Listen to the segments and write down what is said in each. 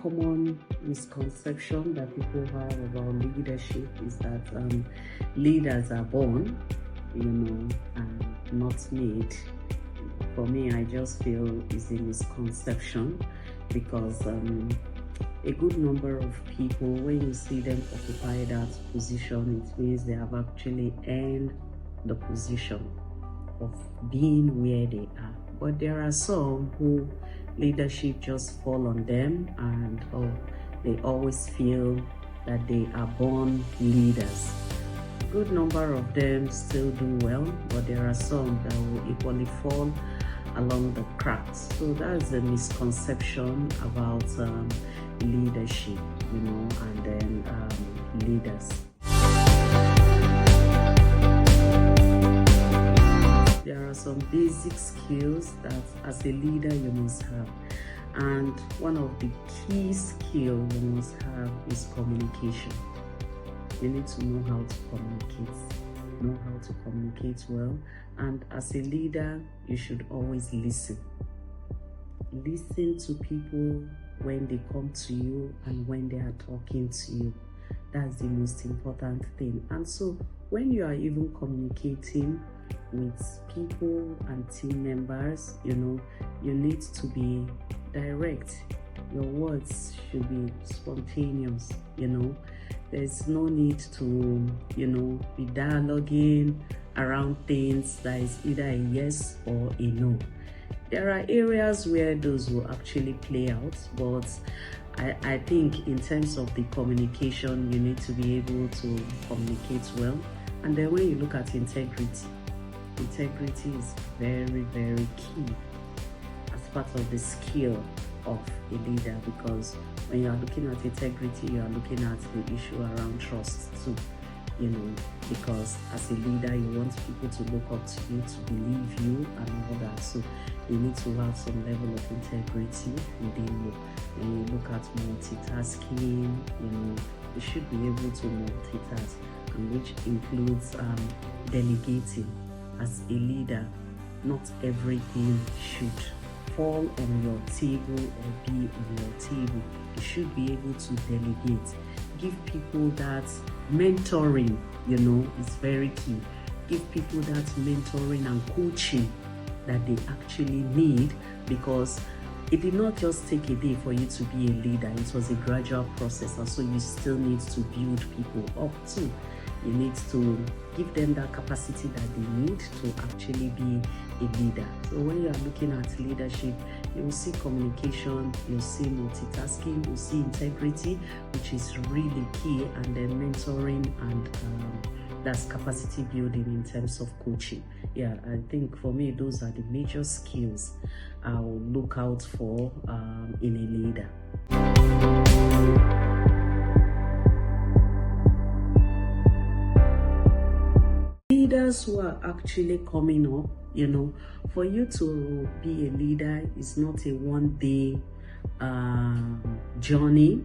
common misconception that people have about leadership is that leaders are born, and not made. For me, I just feel it's a misconception because a good number of people, when you see them occupy that position, it means they have actually earned the position of being where they are. But there are some who leadership just fall on them, and they always feel that they are born leaders. A good number of them still do well, but there are some that will equally fall along the cracks. So that's a misconception about leadership, and then leaders. There are some basic skills that as a leader you must have, and one of the key skills you must have is communication. You need to know how to communicate well, and as a leader you should always listen to people when they come to you and when they are talking to you. That's the most important thing. And so when you are even communicating with people and team members, you need to be direct. Your words should be spontaneous. There's no need to be dialoguing around things that is either a yes or a no. There are areas where those will actually play out, but I think in terms of the communication, you need to be able to communicate well. And then when you look at integrity is very, very key as part of the skill of a leader, because when you are looking at integrity, you are looking at the issue around trust too, because as a leader, you want people to look up to you, to believe you and all that. So you need to have some level of integrity within you. When you look at multitasking, you should be able to multitask, and which includes delegating. As a leader, not everything should fall on your table or be on your table. You should be able to delegate. Give people that mentoring, is very key. Give people that mentoring and coaching that they actually need, because it did not just take a day for you to be a leader. It was a gradual process, and so you still need to build people up too. You need to give them that capacity that they need to actually be a leader. So when you are looking at leadership, you will see communication, you'll see multitasking, you'll see integrity, which is really key, and then mentoring, and that's capacity building in terms of coaching. Yeah, I think for me, those are the major skills I will look out for in a leader. Leaders who are actually coming up, for you to be a leader is not a one-day journey.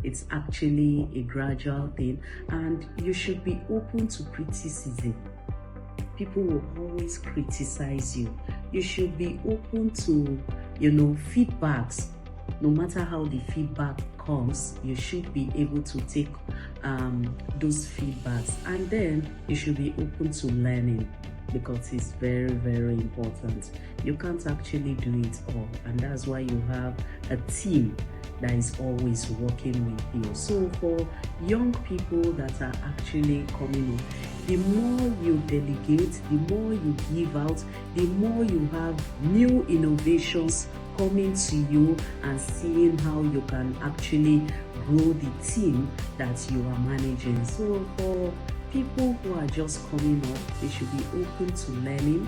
It's actually a gradual thing, and you should be open to criticism. People will always criticize you. You should be open to, feedbacks. No matter how the feedback comes, you should be able to take those feedbacks, and then you should be open to learning, because it's very, very important. You can't actually do it all, and that's why you have a team that is always working with you. So for young people that are actually coming up, the more you delegate, the more you give out, the more you have new innovations coming to you and seeing how you can actually grow the team that you are managing. So for people who are just coming up, they should be open to learning.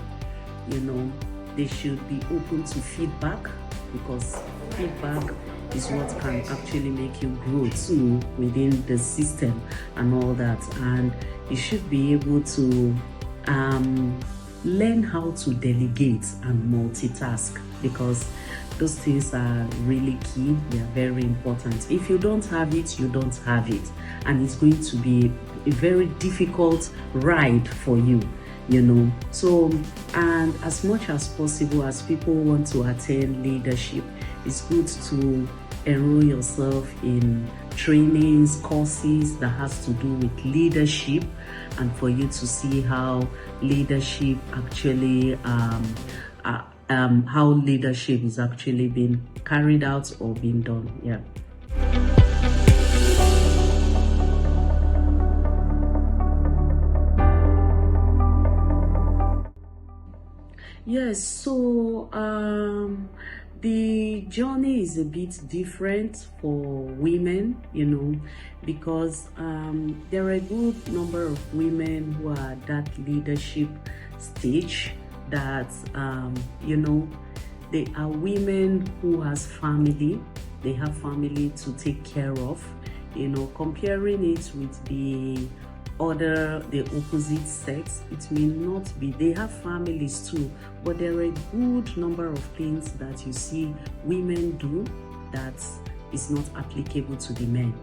They should be open to feedback, because feedback is what can actually make you grow too within the system and all that. And you should be able to learn how to delegate and multitask, because those things are really key. They are very important. If you don't have it, you don't have it, and it's going to be a very difficult ride for you. So, and as much as possible, as people want to attain leadership, it's good to enroll yourself in trainings, courses that has to do with leadership, and for you to see how leadership actually how leadership is actually being carried out or being done. Yeah. Yes, so the journey is a bit different for women, you know, because there are a good number of women who are at that leadership stage that, you know, they are women who has family, they have family to take care of, you know, comparing it with the opposite sex, it may not be. They have families too, but there are a good number of things that you see women do that is not applicable to the men,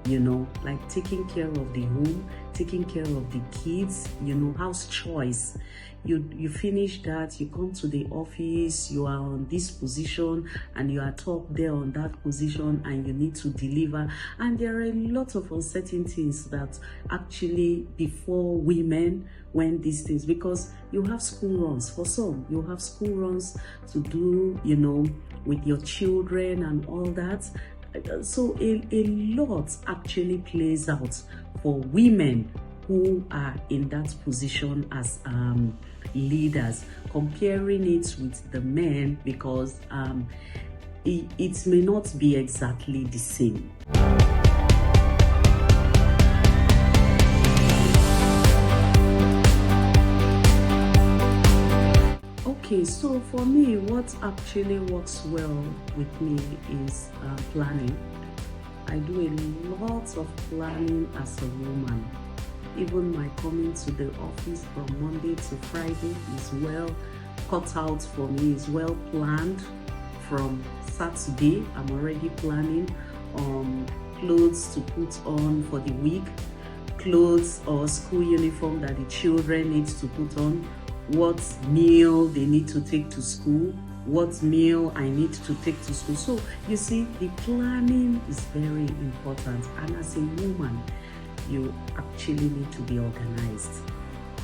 you know, like taking care of the home, taking care of the kids, you know, house chores. You finish that, you come to the office, you are on this position and you are top there on that position and you need to deliver. And there are a lot of uncertainties that actually before women when these things, because you have school runs. For some, you have school runs to do, you know, with your children and all that. So a lot actually plays out for women who are in that position as leaders, comparing it with the men, because it may not be exactly the same. Okay, so for me, what actually works well with me is planning. I do a lot of planning as a woman. Even my coming to the office from Monday to Friday is well cut out for me, is well planned. From Saturday, I'm already planning clothes to put on for the week, clothes or school uniform that the children need to put on, what meal they need to take to school, what meal I need to take to school. So you see, the planning is very important, and as a woman, you actually need to be organized.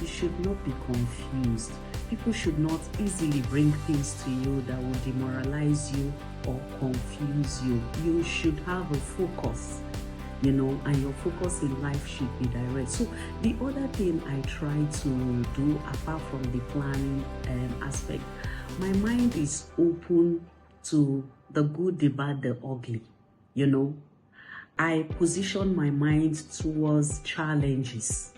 You should not be confused. People should not easily bring things to you that will demoralize you or confuse you. You should have a focus, you know, and your focus in life should be direct. So the other thing I try to do, apart from the planning aspect, my mind is open to the good, the bad, the ugly, you know. I position my mind towards challenges,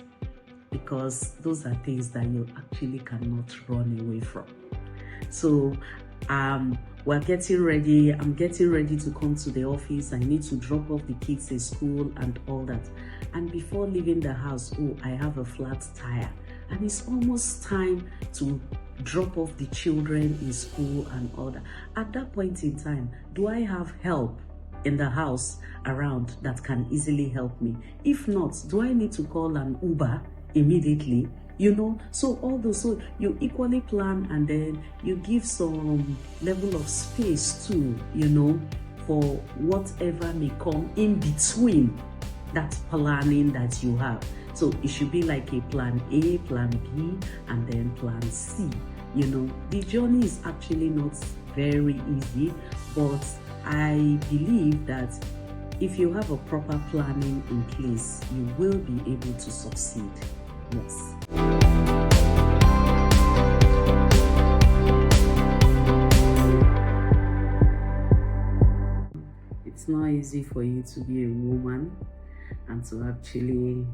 because those are things that you actually cannot run away from. So we're getting ready. I'm getting ready to come to the office. I need to drop off the kids at school and all that. And before leaving the house, oh, I have a flat tire. And it's almost time to drop off the children in school and all that. At that point in time, do I have help in the house around that can easily help me? If not, do I need to call an Uber immediately? You know, so all those, so you equally plan, and then you give some level of space too, you know, for whatever may come in between that planning that you have. So it should be like a plan A, plan B, and then plan C. You know, the journey is actually not very easy, but I believe that if you have a proper planning in place, you will be able to succeed. Yes. It's not easy for you to be a woman and to actually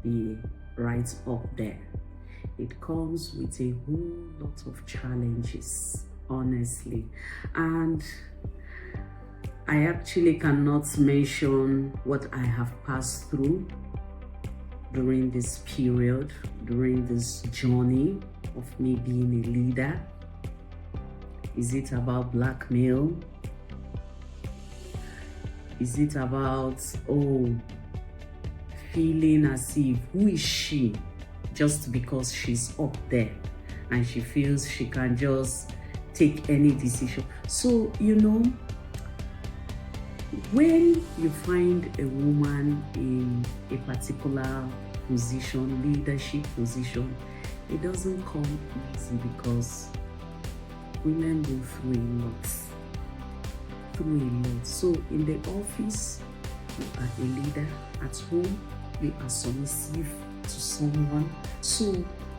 be right up there. It comes with a whole lot of challenges, honestly. And I actually cannot mention what I have passed through during this period, during this journey of me being a leader. Is it about blackmail? Is it about, feeling as if, who is she? Just because she's up there and she feels she can just take any decision. So, you know, when you find a woman in a particular position, leadership position, it doesn't come easy because women go through a lot. So in the office, you are a leader. At home, you are submissive to someone. So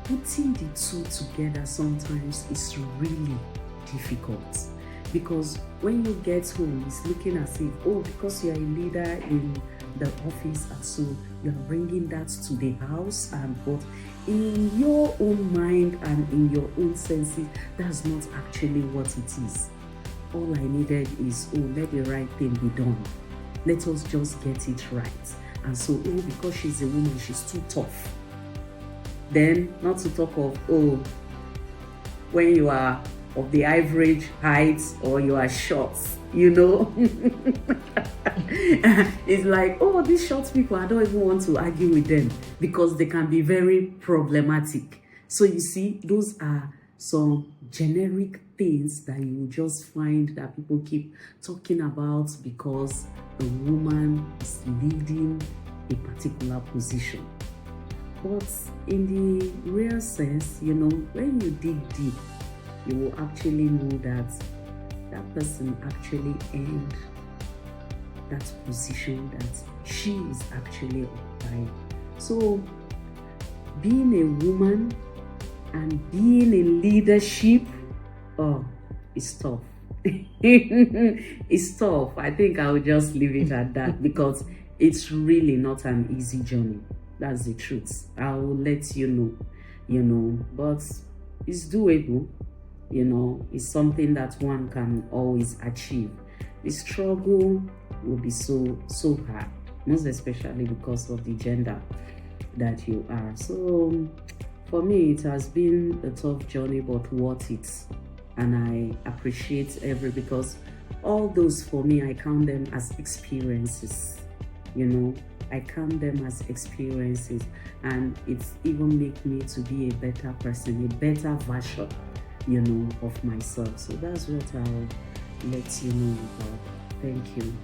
putting the two together sometimes is really difficult, because when you get home, it's looking as if, oh, because you are a leader in the office, and so you are bringing that to the house, and but in your own mind and in your own senses, that's not actually what it is. All I needed is, oh, let the right thing be done. Let us just get it right. And so, oh, because she's a woman, she's too tough. Then, not to talk of, oh, when you are of the average height or you are short, you know. It's like, oh, these short people, I don't even want to argue with them because they can be very problematic. So you see, those are some generic things that you will just find that people keep talking about because a woman is leading a particular position. But in the real sense, you know, when you dig deep, you will actually know that that person actually earned that position that she is actually occupying. So being a woman and being in leadership, oh, it's tough. It's tough. I think I'll just leave it at that because it's really not an easy journey. That's the truth. I'll let you know, but it's doable. You know, it's something that one can always achieve. The struggle will be so hard, most especially because of the gender that you are. So for me, it has been a tough journey, but worth it. And I appreciate because all those, for me, I count them as experiences. You know, I count them as experiences, and it's even make me to be a better person, a better version, you know, of myself. So that's what I'll let you know about. Thank you.